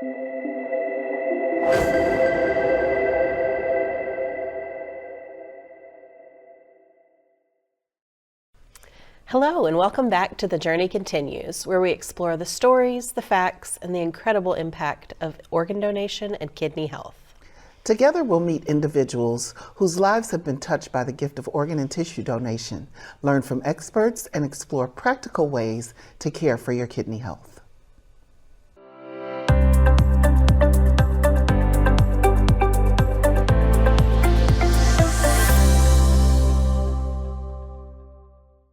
Hello, and welcome back to The Journey Continues, where we explore the stories, the facts, and the incredible impact of organ donation and kidney health. Together, we'll meet individuals whose lives have been touched by the gift of organ and tissue donation, learn from experts, and explore practical ways to care for your kidney health.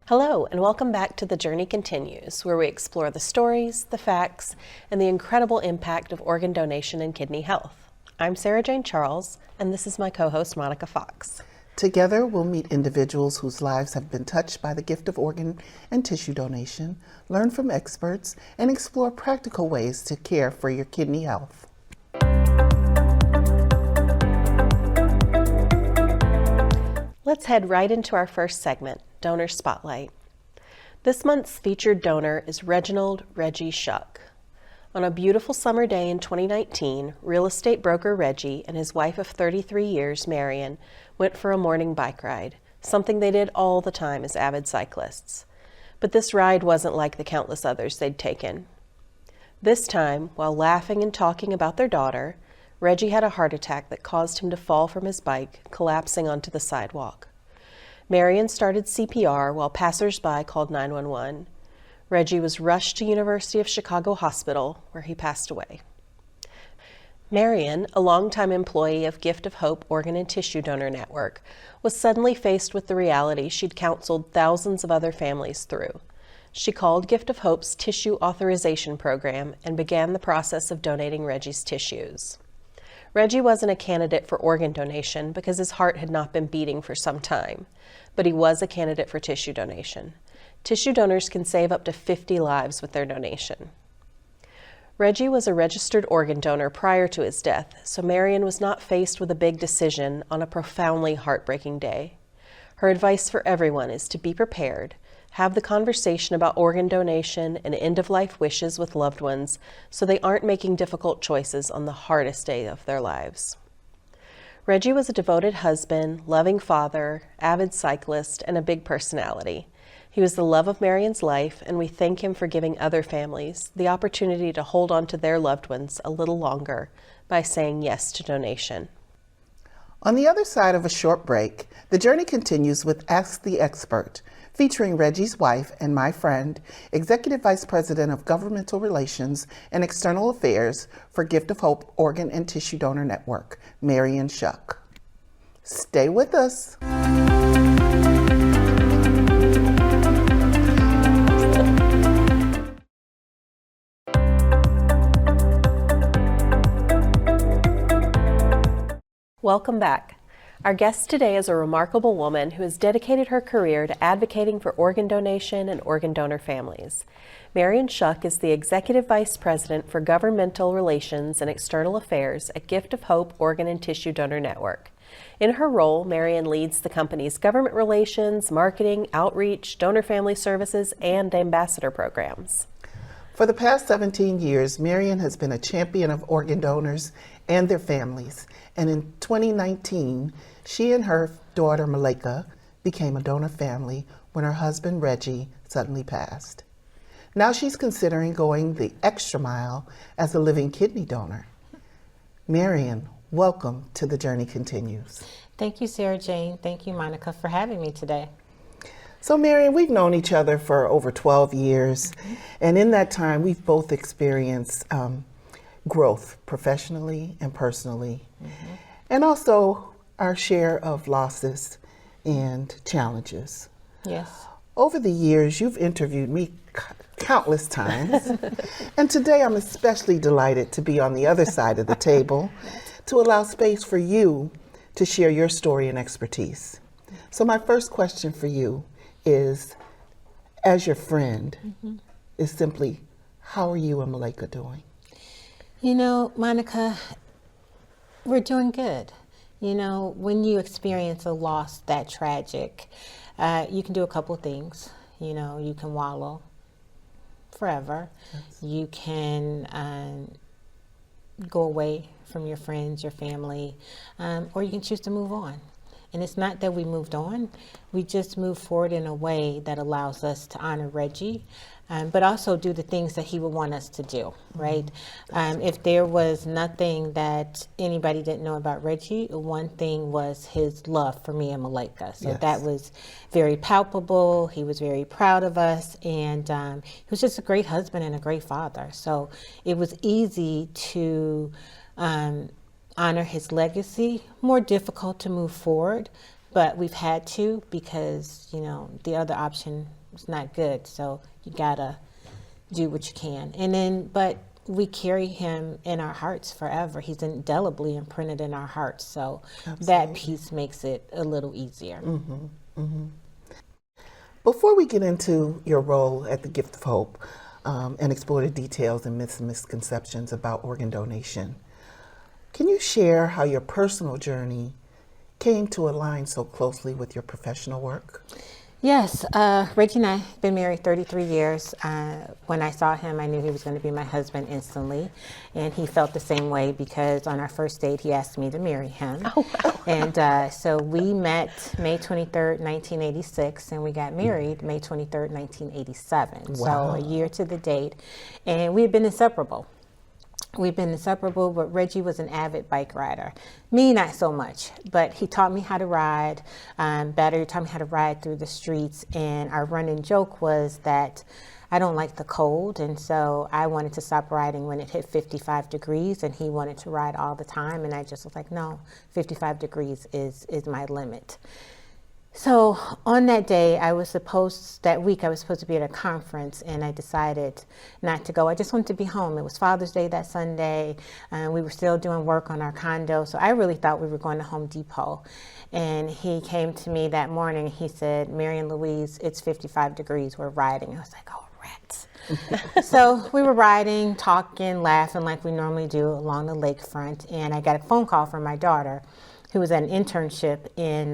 Hello, and welcome back to The Journey Continues, where we explore the stories, the facts, and the incredible impact of organ donation and kidney health. I'm Sarah Jane Charles, and this is my co-host, Monica Fox. Together, we'll meet individuals whose lives have been touched by the gift of organ and tissue donation, learn from experts, and explore practical ways to care for your kidney health. Let's head right into our first segment, Donor Spotlight. This month's featured donor is Reginald "Reggie" Shuck. On a beautiful summer day in 2019, real estate broker Reggie and his wife of 33 years, Marion, went for a morning bike ride, something they did all the time as avid cyclists. But this ride wasn't like the countless others they'd taken. This time, while laughing and talking about their daughter, Reggie had a heart attack that caused him to fall from his bike, collapsing onto the sidewalk. Marion started CPR while passers-by called 911. Reggie was rushed to University of Chicago Hospital, where he passed away. Marion, a longtime employee of Gift of Hope Organ and Tissue Donor Network, was suddenly faced with the reality she'd counseled thousands of other families through. She called Gift of Hope's Tissue Authorization Program and began the process of donating Reggie's tissues. Reggie wasn't a candidate for organ donation because his heart had not been beating for some time, but he was a candidate for tissue donation. Tissue donors can save up to 50 lives with their donation. Reggie was a registered organ donor prior to his death, so Marion was not faced with a big decision on a profoundly heartbreaking day. Her advice for everyone is to be prepared, have the conversation about organ donation and end-of-life wishes with loved ones so they aren't making difficult choices on the hardest day of their lives. Reggie was a devoted husband, loving father, avid cyclist, and a big personality. He was the love of Marion's life, and we thank him for giving other families the opportunity to hold on to their loved ones a little longer by saying yes to donation. On the other side of a short break, the journey continues with Ask the Expert, featuring Reggie's wife and my friend, Executive Vice President of Governmental Relations and External Affairs for Gift of Hope Organ and Tissue Donor Network, Marion Shuck. Stay with us. Welcome back. Our guest today is a remarkable woman who has dedicated her career to advocating for organ donation and organ donor families. Marion Shuck is the Executive Vice President for Governmental Relations and External Affairs at Gift of Hope Organ and Tissue Donor Network. In her role, Marion leads the company's government relations, marketing, outreach, donor family services, and ambassador programs. For the past 17 years, Marion has been a champion of organ donors and their families. And in 2019, she and her daughter, Malika, became a donor family when her husband, Reggie, suddenly passed. Now she's considering going the extra mile as a living kidney donor. Marion, welcome to The Journey Continues. Thank you, Sarah Jane. Thank you, Monica, for having me today. So Marion, we've known each other for over 12 years, and in that time we've both experienced growth professionally and personally, and also our share of losses and challenges. Yes. Over the years, you've interviewed me countless times, and today I'm especially delighted to be on the other side of the table to allow space for you to share your story and expertise. So my first question for you is, as your friend, is simply, how are you and Malika doing? You know, Monica, we're doing good. You know, when you experience a loss that tragic, you can do a couple of things. You know, you can wallow forever. Yes. You can go away from your friends, your family, or you can choose to move on. And it's not that we moved on, we just moved forward in a way that allows us to honor Reggie, but also do the things that he would want us to do, right? If there was nothing that anybody didn't know about Reggie, one thing was his love for me and Malika. So Yes. that was very palpable. He was very proud of us, and he was just a great husband and a great father. So it was easy to honor his legacy. More difficult to move forward, but we've had to because, you know, the other option was not good. So you gotta do what you can. And then, but we carry him in our hearts forever. He's indelibly imprinted in our hearts. So that piece makes it a little easier. Before we get into your role at the Gift of Hope and explore the details and myths and misconceptions about organ donation, can you share how your personal journey came to align so closely with your professional work? Yes, Reggie and I have been married 33 years. When I saw him, I knew he was going to be my husband instantly. And he felt the same way because on our first date, he asked me to marry him. Oh, wow. And so we met May 23rd, 1986, and we got married May 23rd, 1987. Wow. So a year to the date. And we had been inseparable. We've been inseparable, but Reggie was an avid bike rider. Me, not so much, but he taught me how to ride better. He taught me how to ride through the streets, and our running joke was that I don't like the cold, and so I wanted to stop riding when it hit 55 degrees, and he wanted to ride all the time, and I just was like, no, 55 degrees is my limit. So on that day, that week I was supposed to be at a conference, and I decided not to go. I just wanted to be home. It was Father's Day that Sunday, and we were still doing work on our condo, so I really thought we were going to Home Depot. And he came to me that morning, he said, Marion Louise, it's 55 degrees, we're riding. I was like, oh, rats. So we were riding, talking, laughing like we normally do along the lakefront, and I got a phone call from my daughter, who was at an internship in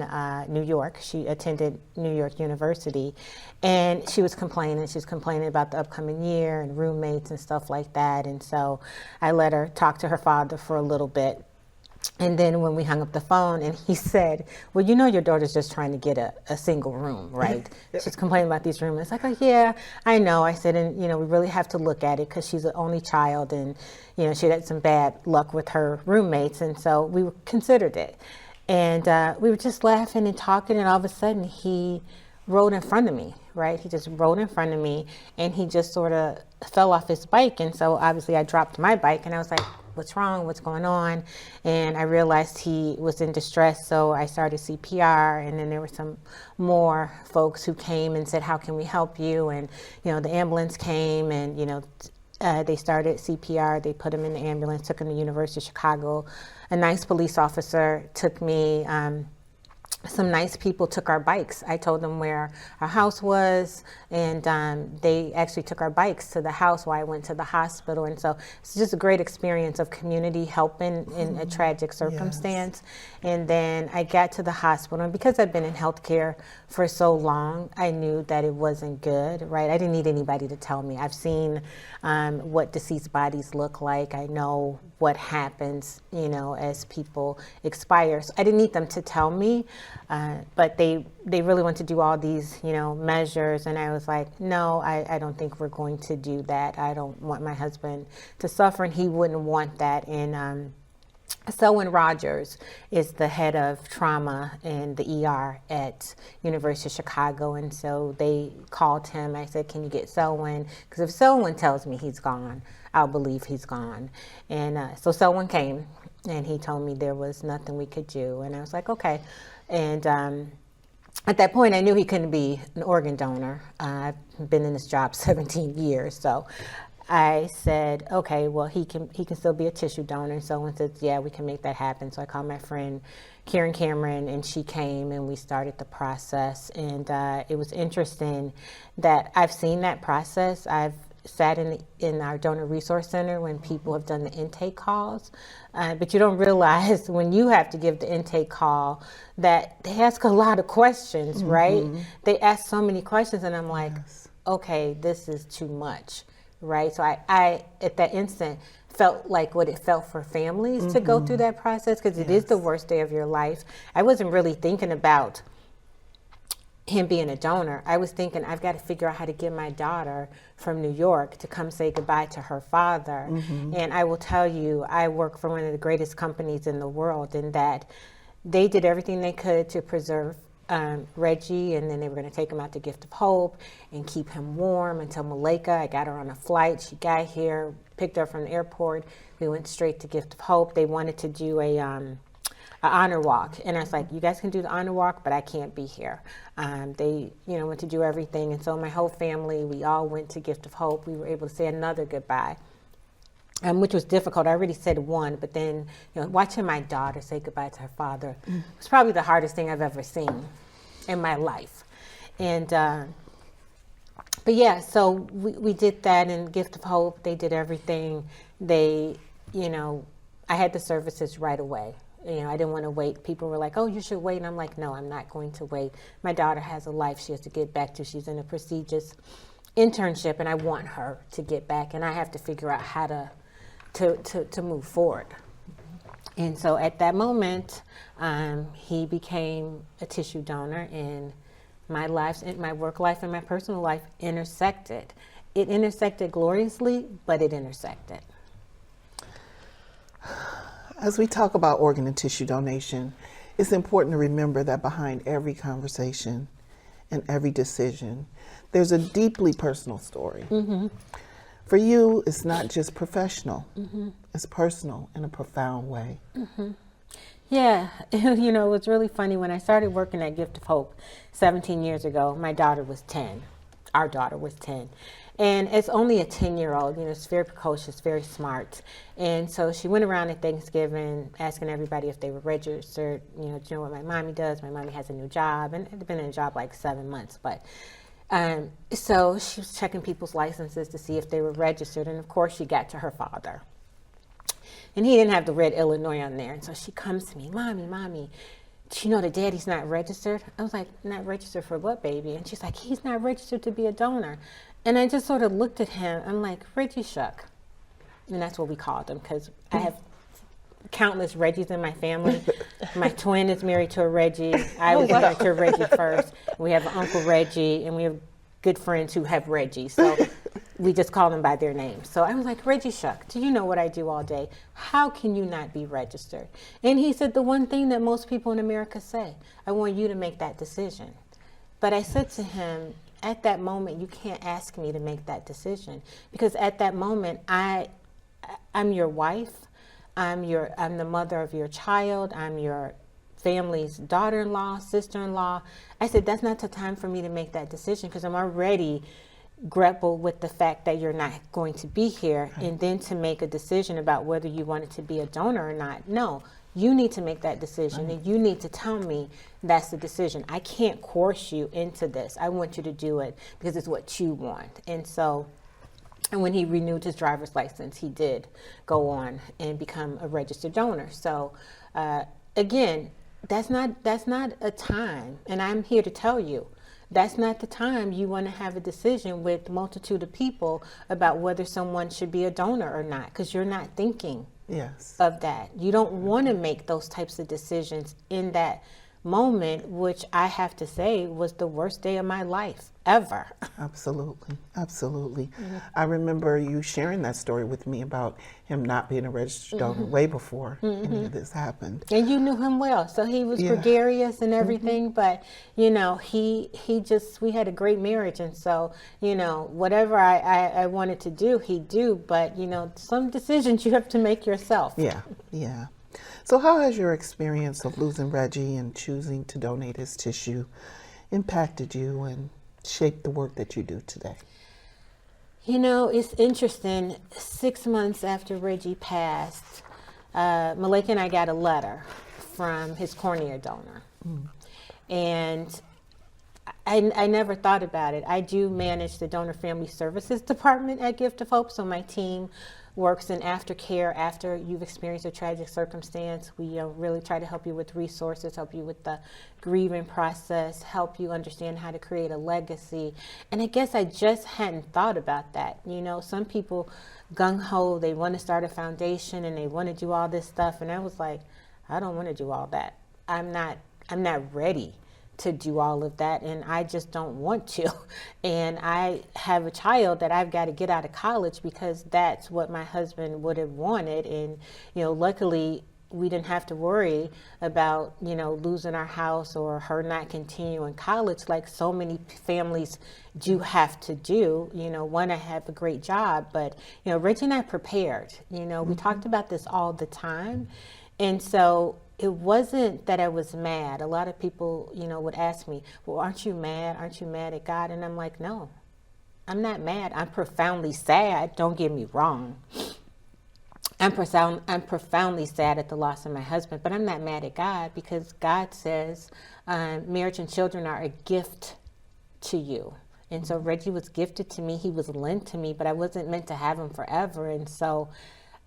New York. She attended New York University, and she was complaining. She was complaining about the upcoming year and roommates and stuff like that. And so I let her talk to her father for a little bit. And then when we hung up the phone, and he said, well, you know your daughter's just trying to get a single room, right? She's complaining about these rooms. It's like, oh, yeah, I know. I said, and, you know, we really have to look at it because she's the only child, and, you know, she had some bad luck with her roommates, and so we considered it. And we were just laughing and talking, and all of a sudden he rode in front of me, right? He just rode in front of me, and he just sort of fell off his bike. And so obviously I dropped my bike, and I was like, what's wrong? What's going on? And I realized he was in distress, so I started CPR, and then there were some more folks who came and said, how can we help you? And, you know, the ambulance came, and, you know, they started CPR, they put him in the ambulance, took him to University of Chicago. A nice police officer took me, some nice people took our bikes. I told them where our house was, and they actually took our bikes to the house while I went to the hospital. And so it's just a great experience of community helping in a tragic circumstance. Yes. And then I got to the hospital, and because I've been in healthcare for so long, I knew that it wasn't good, right? I didn't need anybody to tell me. I've seen what deceased bodies look like. I know what happens, you know, as people expire. So I didn't need them to tell me, but they really want to do all these, you know, measures. And I was like, no, I don't think we're going to do that. I don't want my husband to suffer, and he wouldn't want that. And Selwyn Rogers is the head of trauma in the ER at University of Chicago, and so they called him. I said, can you get Selwyn? Because if Selwyn tells me he's gone, I'll believe he's gone. And so Selwyn came, and he told me there was nothing we could do. And I was like, okay. And at that point, I knew he couldn't be an organ donor. I've been in this job 17 years, so I said, okay, well, he can still be a tissue donor. Someone said, yeah, we can make that happen. So I called my friend Karen Cameron, and she came, and we started the process. And it was interesting that I've seen that process. I've sat in our donor resource center when people have done the intake calls, but you don't realize when you have to give the intake call that they ask a lot of questions, right? They ask so many questions, and I'm like, okay, this is too much. Right, so I at that instant felt like what it felt for families to go through that process, because it is the worst day of your life. I wasn't really thinking about him being a donor. I was thinking, I've got to figure out how to get my daughter from New York to come say goodbye to her father. And I will tell you, I work for one of the greatest companies in the world, in that they did everything they could to preserve Reggie, and then they were going to take him out to Gift of Hope and keep him warm until Malika. I got her on a flight. She got here, picked her up from the airport. We went straight to Gift of Hope. They wanted to do a honor walk, and I was like, you guys can do the honor walk, but I can't be here. They went to do everything, and so my whole family, we all went to Gift of Hope. We were able to say another goodbye, which was difficult. I already said one, but then watching my daughter say goodbye to her father was probably the hardest thing I've ever seen in my life. And but yeah, so we did that in Gift of Hope. They did everything. They, I had the services right away. I didn't want to wait. People were like, oh, you should wait. And I'm like, no, I'm not going to wait. My daughter has a life she has to get back to. She's in a prestigious internship, and I want her to get back. And I have to figure out how to move forward. And so at that moment, he became a tissue donor, and my life, my work life and my personal life intersected. It intersected gloriously, but it intersected. As we talk about organ and tissue donation, it's important to remember that behind every conversation and every decision, there's a deeply personal story. For you, it's not just professional, it's personal in a profound way. Yeah, it was really funny. When I started working at Gift of Hope 17 years ago, my daughter was 10. Our daughter was 10. And it's only a 10-year-old, it's very precocious, very smart. And so she went around at Thanksgiving asking everybody if they were registered. Do you know what my mommy does? My mommy has a new job, and had been in a job like 7 months. But so she was checking people's licenses to see if they were registered. And of course, she got to her father. And he didn't have the red Illinois on there. And so she comes to me, Mommy, do you know that Daddy's not registered? I was like, not registered for what, baby? And she's like, he's not registered to be a donor. And I just sort of looked at him. I'm like, Reggie Shuck. And that's what we called him, because I have countless Reggies in my family. My twin is married to a Reggie. I was married to a Reggie first. We have an Uncle Reggie, and we have good friends who have Reggie. So we just call them by their names. So I was like, Reggie Shuck, do you know what I do all day? How can you not be registered? And he said the one thing that most people in America say, I want you to make that decision. But I said to him, at that moment, you can't ask me to make that decision, because at that moment, I'm your wife, I'm the mother of your child, I'm your family's daughter-in-law, sister-in-law. I said, that's not the time for me to make that decision, because I'm already grappled with the fact that you're not going to be here, and then to make a decision about whether you wanted to be a donor or not. No, you need to make that decision, and you need to tell me that's the decision. I can't coerce you into this. I want you to do it because it's what you want. And so, and when he renewed his driver's license, he did go on and become a registered donor. So again, that's not a time, and I'm here to tell you, that's not the time you want to have a decision with a multitude of people about whether someone should be a donor or not, because you're not thinking of that. You don't want to make those types of decisions in that moment, which I have to say was the worst day of my life ever. Absolutely. I remember you sharing that story with me about him not being a registered donor way before any of this happened. And you knew him well, so he was gregarious and everything, but he just, we had a great marriage, and so whatever I wanted to do, he'd do, but some decisions you have to make yourself. Yeah. So how has your experience of losing Reggie and choosing to donate his tissue impacted you and shaped the work that you do today? It's interesting. 6 months after Reggie passed, Malika and I got a letter from his cornea donor. And I never thought about it. I do manage the Donor Family Services Department at Gift of Hope, so my team works in aftercare after you've experienced a tragic circumstance. We really try to help you with resources, help you with the grieving process, help you understand how to create a legacy. And I guess I just hadn't thought about that. Some people gung-ho. They want to start a foundation and they want to do all this stuff. And I was like, I don't want to do all that. I'm not ready to do all of that, and I just don't want to. And I have a child that I've got to get out of college because that's what my husband would have wanted. And, luckily we didn't have to worry about, losing our house or her not continuing college like so many families do have to do. One, I have a great job, but, Reggie and I prepared. We talked about this all the time. And so it wasn't that I was mad. A lot of people, would ask me, well, aren't you mad? Aren't you mad at God? And I'm like, no, I'm not mad. I'm profoundly sad. Don't get me wrong. I'm profoundly sad at the loss of my husband, but I'm not mad at God because God says marriage and children are a gift to you. And so Reggie was gifted to me. He was lent to me, but I wasn't meant to have him forever. And so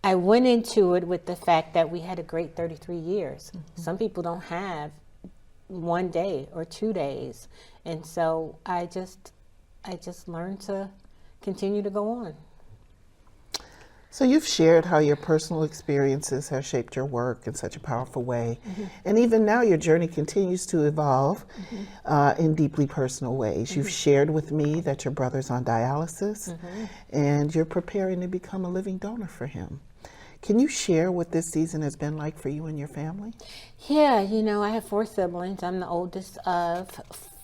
I went into it with the fact that we had a great 33 years. Mm-hmm. Some people don't have 1 day or 2 days. And so I just learned to continue to go on. So you've shared how your personal experiences have shaped your work in such a powerful way. Mm-hmm. And even now your journey continues to evolve in deeply personal ways. Mm-hmm. You've shared with me that your brother's on dialysis and you're preparing to become a living donor for him. Can you share what this season has been like for you and your family? Yeah, I have 4 siblings. I'm the oldest of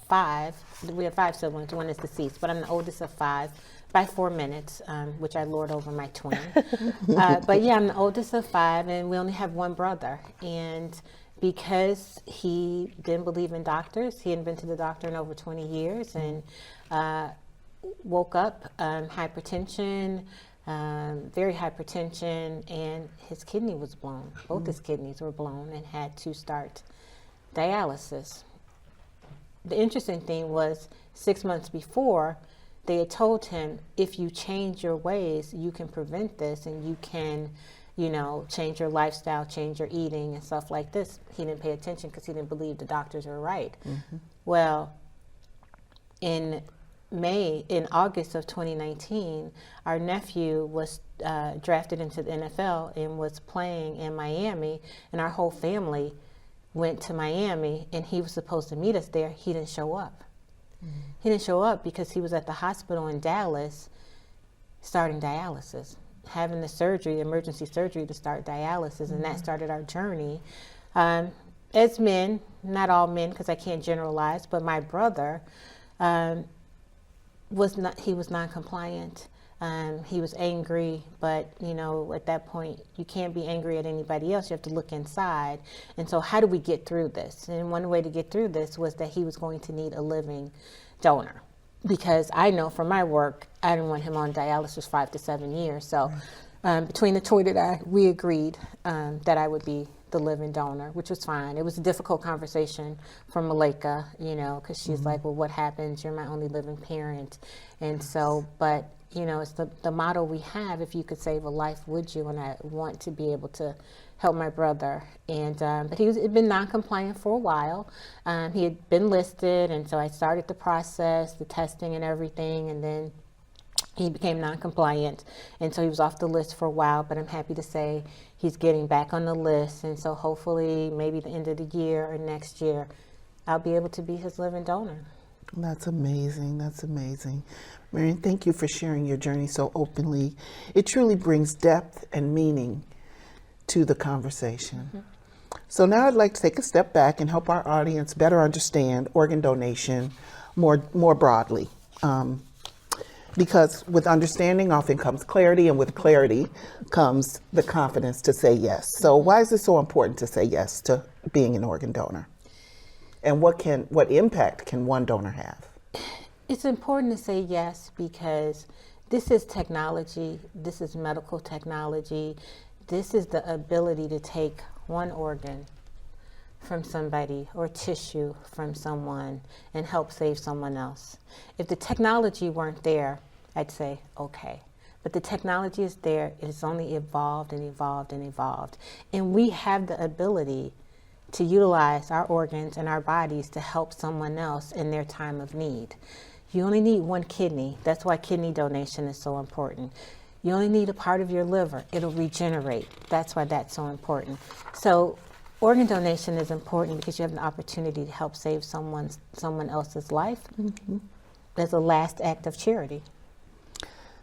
5. We have 5 siblings. One is deceased, but I'm the oldest of 5 by 4 minutes, which I lord over my twin. But yeah, I'm the oldest of 5, and we only have 1 brother. And because he didn't believe in doctors, he hadn't been to the doctor in over 20 years, and woke up hypertension, very hypertension, and his kidney was blown. Both his kidneys were blown and had to start dialysis. The interesting thing was 6 months before, they had told him, if you change your ways, you can prevent this and you can, change your lifestyle, change your eating and stuff like this. He didn't pay attention because he didn't believe the doctors were right. Mm-hmm. Well, in August of 2019, our nephew was drafted into the NFL and was playing in Miami, and our whole family went to Miami, and he was supposed to meet us there. He didn't show up. Mm-hmm. He didn't show up because he was at the hospital in Dallas starting dialysis, having the surgery, emergency surgery to start dialysis, and that started our journey. As men, not all men because I can't generalize, but my brother, he was non-compliant. He was angry, but at that point you can't be angry at anybody else. You have to look inside. And so how do we get through this? And one way to get through this was that he was going to need a living donor, because I know from my work I didn't want him on dialysis 5 to 7 years. So between the two and I, we agreed that I would be the living donor, which was fine. It was a difficult conversation for Malika, because she's like, well, what happens? You're my only living parent. And so, but it's the motto we have, if you could save a life, would you? And I want to be able to help my brother. And but he had been non-compliant for a while. He had been listed, and so I started the process, the testing and everything, and then he became non-compliant, and so he was off the list for a while, but I'm happy to say he's getting back on the list, and so hopefully maybe the end of the year or next year, I'll be able to be his living donor. That's amazing. That's amazing. Marion, thank you for sharing your journey so openly. It truly brings depth and meaning to the conversation. Mm-hmm. So now I'd like to take a step back and help our audience better understand organ donation more broadly. Because with understanding often comes clarity, and with clarity comes the confidence to say yes. So why is it so important to say yes to being an organ donor? And what impact can one donor have? It's important to say yes because this is technology, this is medical technology, this is the ability to take one organ from somebody or tissue from someone and help save someone else. If the technology weren't there, I'd say, okay. But the technology is there, it's only evolved and evolved and evolved. And we have the ability to utilize our organs and our bodies to help someone else in their time of need. You only need one kidney. That's why kidney donation is so important. You only need a part of your liver. It'll regenerate. That's why that's so important. So organ donation is important because you have an opportunity to help save someone else's life as a last act of charity.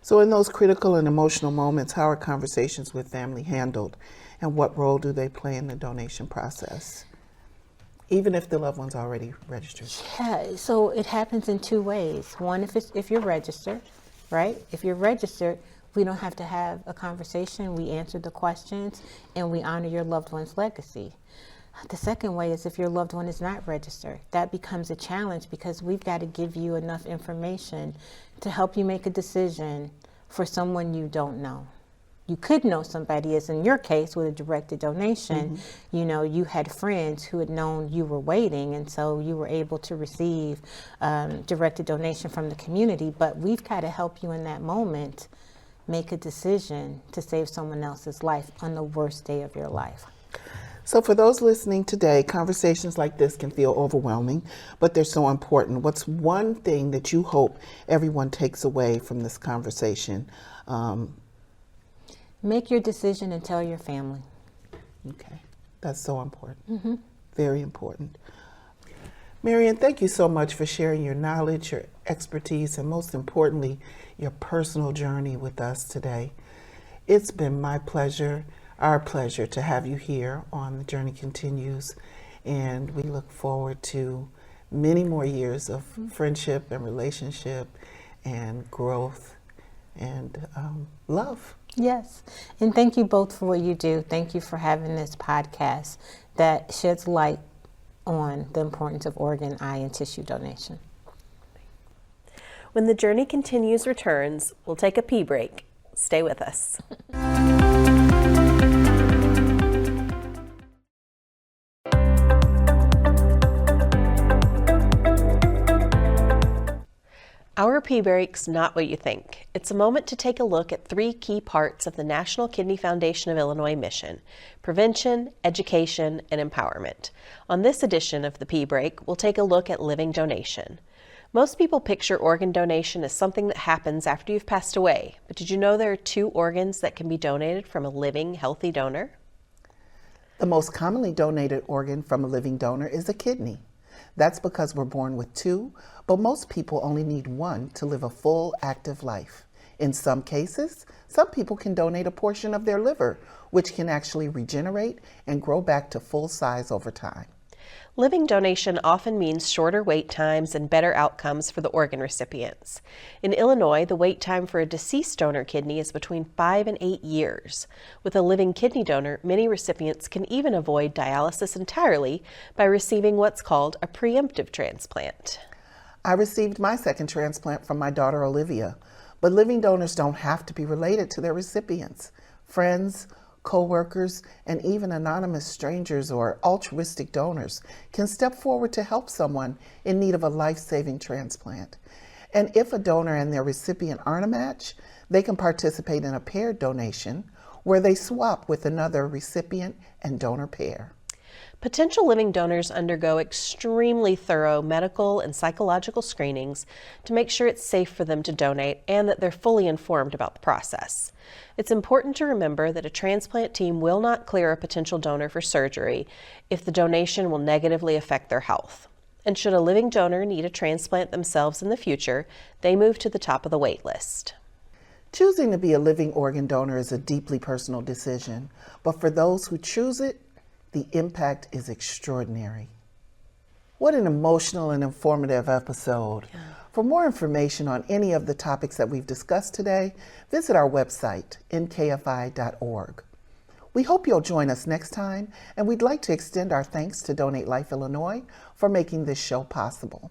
So in those critical and emotional moments, how are conversations with family handled, and what role do they play in the donation process, even if the loved one's already registered? Yeah, so it happens in two ways. One, if you're registered, right? If you're registered, we don't have to have a conversation. We answer the questions and we honor your loved one's legacy. The second way is if your loved one is not registered. That becomes a challenge because we've got to give you enough information to help you make a decision for someone you don't know. You could know somebody, as in your case with a directed donation. You know, you had friends who had known you were waiting, and so you were able to receive directed donation from the community. But we've got to help you in that moment make a decision to save someone else's life on the worst day of your life. So for those listening today, conversations like this can feel overwhelming, but they're so important. What's one thing that you hope everyone takes away from this conversation? Make your decision and tell your family. Okay, that's so important. Very important. Marion, thank you so much for sharing your knowledge, your expertise, and most importantly, your personal journey with us today. It's been my pleasure, our pleasure, to have you here on The Journey Continues, and we look forward to many more years of friendship and relationship and growth and love. Yes, and thank you both for what you do. Thank you for having this podcast that sheds light on the importance of organ, eye, and tissue donation. When The Journey Continues returns, we'll take a pee break. Stay with us. Our pee break's not what you think. It's a moment to take a look at 3 key parts of the National Kidney Foundation of Illinois mission: prevention, education, and empowerment. On this edition of the Pee Break, we'll take a look at living donation. Most people picture organ donation as something that happens after you've passed away, but did you know there are 2 organs that can be donated from a living, healthy donor? The most commonly donated organ from a living donor is a kidney. That's because we're born with 2, but most people only need 1 to live a full, active life. In some cases, some people can donate a portion of their liver, which can actually regenerate and grow back to full size over time. Living donation often means shorter wait times and better outcomes for the organ recipients. In Illinois, the wait time for a deceased donor kidney is between 5 and 8 years. With a living kidney donor, many recipients can even avoid dialysis entirely by receiving what's called a preemptive transplant. I received my second transplant from my daughter Olivia, but living donors don't have to be related to their recipients. Friends, co-workers, and even anonymous strangers or altruistic donors can step forward to help someone in need of a life-saving transplant. And if a donor and their recipient aren't a match, they can participate in a paired donation where they swap with another recipient and donor pair. Potential living donors undergo extremely thorough medical and psychological screenings to make sure it's safe for them to donate and that they're fully informed about the process. It's important to remember that a transplant team will not clear a potential donor for surgery if the donation will negatively affect their health. And should a living donor need a transplant themselves in the future, they move to the top of the wait list. Choosing to be a living organ donor is a deeply personal decision, but for those who choose it, the impact is extraordinary. What an emotional and informative episode. Yeah. For more information on any of the topics that we've discussed today, visit our website, nkfi.org. We hope you'll join us next time, and we'd like to extend our thanks to Donate Life Illinois for making this show possible.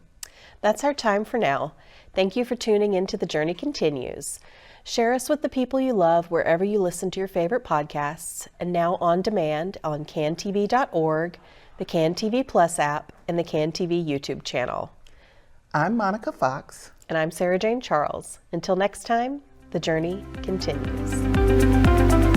That's our time for now. Thank you for tuning in to The Journey Continues. Share us with the people you love wherever you listen to your favorite podcasts, and now on demand on cantv.org, the CanTV Plus app, and the CanTV YouTube channel. I'm Monica Fox. And I'm Sarah Jane Charles. Until next time, the journey continues.